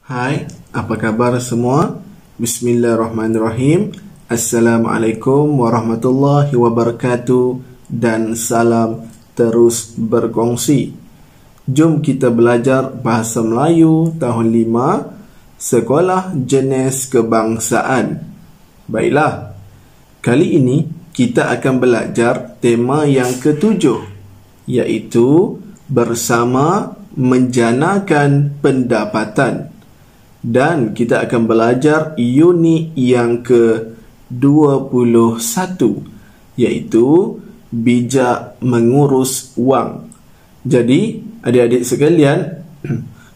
Hai, apa kabar semua? Bismillahirrahmanirrahim. Assalamualaikum warahmatullahi wabarakatuh. Dan salam terus berkongsi. Jom kita belajar Bahasa Melayu tahun 5, Sekolah Jenis Kebangsaan. Baiklah, kali ini kita akan belajar tema yang ketujuh, iaitu bersama menjanakan pendapatan. Dan kita akan belajar unit yang ke-21, iaitu bijak mengurus wang. Jadi, adik-adik sekalian,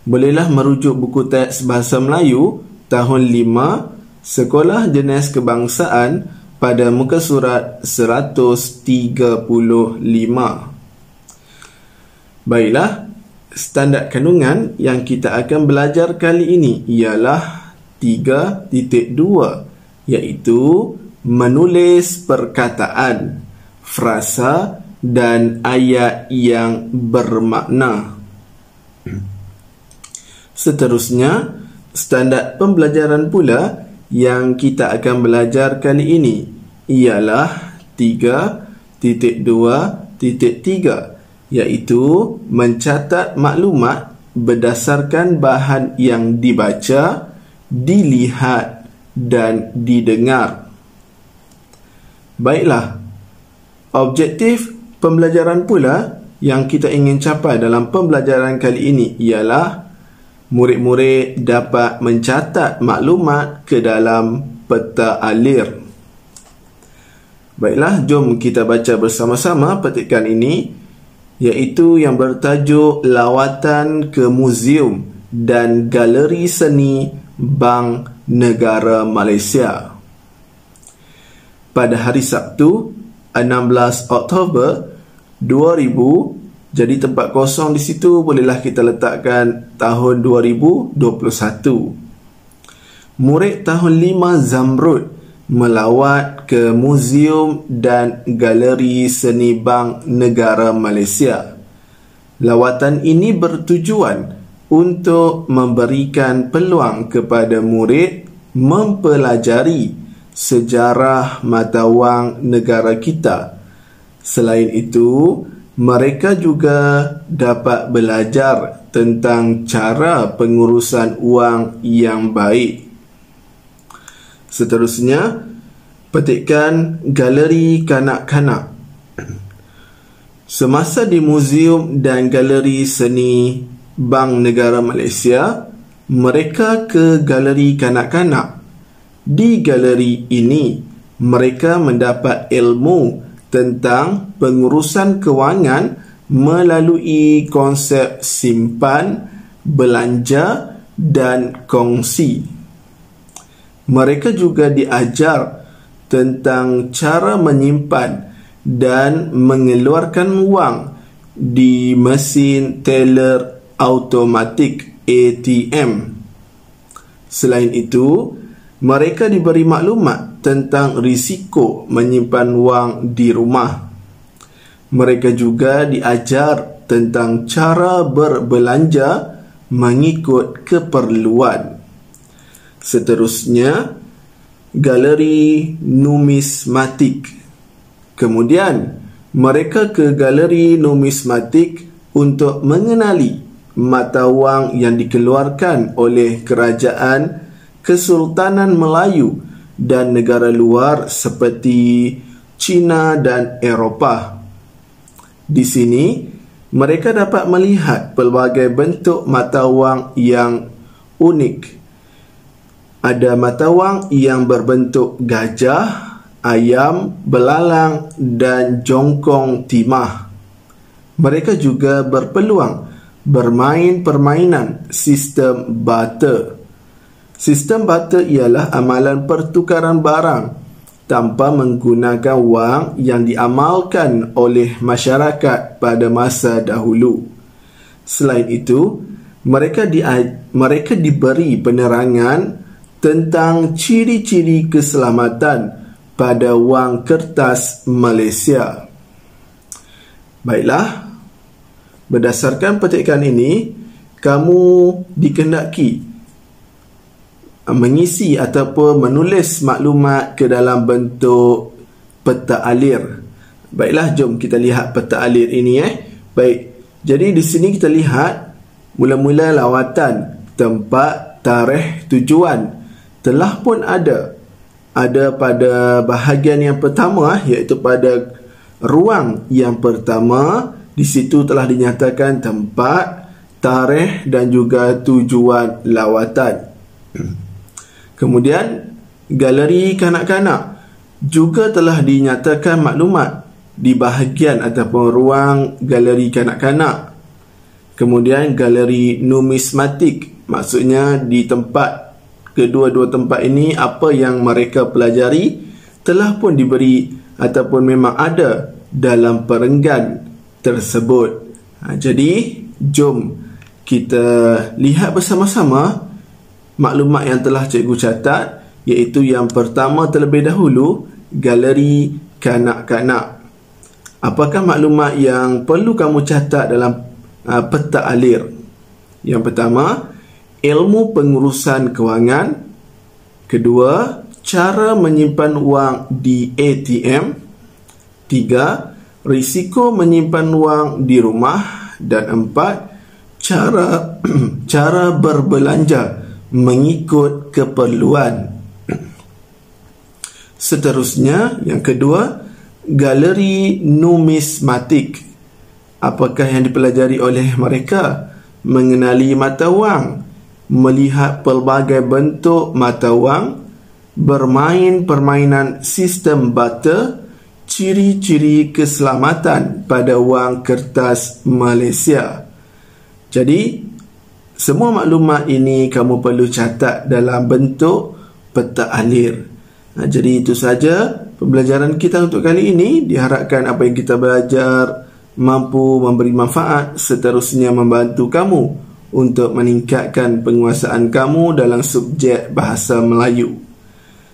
bolehlah merujuk buku teks Bahasa Melayu tahun 5, Sekolah Jenis Kebangsaan pada muka surat 135. Baiklah, standard kandungan yang kita akan belajar kali ini ialah 3.2, iaitu menulis perkataan, frasa dan ayat yang bermakna. Seterusnya, standard pembelajaran pula yang kita akan belajar kali ini ialah 3.2.3, iaitu mencatat maklumat berdasarkan bahan yang dibaca, dilihat dan didengar. Baiklah, objektif pembelajaran pula yang kita ingin capai dalam pembelajaran kali ini ialah murid-murid dapat mencatat maklumat ke dalam peta alir. Baiklah, jom kita baca bersama-sama petikan ini, iaitu yang bertajuk Lawatan ke Muzium dan Galeri Seni Bank Negara Malaysia. Pada hari Sabtu, 16 Oktober 2000, jadi tempat kosong di situ bolehlah kita letakkan tahun 2021. Murid tahun 5 Zamrud melawat ke Muzium dan Galeri Seni Bank Negara Malaysia. Lawatan ini bertujuan untuk memberikan peluang kepada murid mempelajari sejarah mata wang negara kita. Selain itu, mereka juga dapat belajar tentang cara pengurusan wang yang baik. Seterusnya, petikan galeri kanak-kanak. Semasa di Muzium dan Galeri Seni Bank Negara Malaysia, mereka ke galeri kanak-kanak. Di galeri ini, mereka mendapat ilmu tentang pengurusan kewangan melalui konsep simpan, belanja dan kongsi. Mereka juga diajar tentang cara menyimpan dan mengeluarkan wang di mesin teller automatik ATM. Selain itu, mereka diberi maklumat tentang risiko menyimpan wang di rumah. Mereka juga diajar tentang cara berbelanja mengikut keperluan. Seterusnya, galeri numismatik. Kemudian, mereka ke galeri numismatik untuk mengenali mata wang yang dikeluarkan oleh kerajaan Kesultanan Melayu dan negara luar seperti China dan Eropah. Di sini, mereka dapat melihat pelbagai bentuk mata wang yang unik. Ada mata wang yang berbentuk gajah, ayam, belalang dan jongkong timah. Mereka juga berpeluang bermain permainan sistem barter. Sistem barter ialah amalan pertukaran barang tanpa menggunakan wang yang diamalkan oleh masyarakat pada masa dahulu. Selain itu, mereka diberi penerangan tentang ciri-ciri keselamatan pada wang kertas Malaysia. Baiklah, berdasarkan petikan ini, kamu dikehendaki mengisi ataupun menulis maklumat ke dalam bentuk peta alir. Baiklah, jom kita lihat peta alir ini. Baik, jadi di sini kita lihat mula-mula lawatan, tempat, tarikh, tujuan telah pun ada pada bahagian yang pertama, iaitu pada ruang yang pertama. Di situ telah dinyatakan tempat, tarikh dan juga tujuan lawatan. Kemudian galeri kanak-kanak juga telah dinyatakan maklumat di bahagian ataupun ruang galeri kanak-kanak. Kemudian galeri numismatik, maksudnya di tempat kedua-dua tempat ini apa yang mereka pelajari telah pun diberi ataupun memang ada dalam perenggan tersebut. Jadi jom kita lihat bersama-sama maklumat yang telah cikgu catat, iaitu yang pertama terlebih dahulu, galeri kanak-kanak. Apakah maklumat yang perlu kamu catat dalam peta alir? Yang pertama, ilmu pengurusan kewangan. Kedua, cara menyimpan wang di ATM. Tiga, risiko menyimpan wang di rumah. Dan empat, cara berbelanja mengikut keperluan. Seterusnya, yang kedua, galeri numismatik. Apakah yang dipelajari oleh mereka? Mengenali mata wang, melihat pelbagai bentuk mata wang, bermain permainan sistem barter, ciri-ciri keselamatan pada wang kertas Malaysia. Jadi, semua maklumat ini kamu perlu catat dalam bentuk peta alir. Jadi itu saja pembelajaran kita untuk kali ini. Diharapkan apa yang kita belajar mampu memberi manfaat, seterusnya membantu kamu untuk meningkatkan penguasaan kamu dalam subjek bahasa Melayu.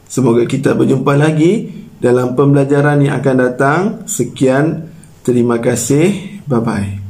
Semoga kita berjumpa lagi dalam pembelajaran yang akan datang. Sekian, terima kasih, bye-bye.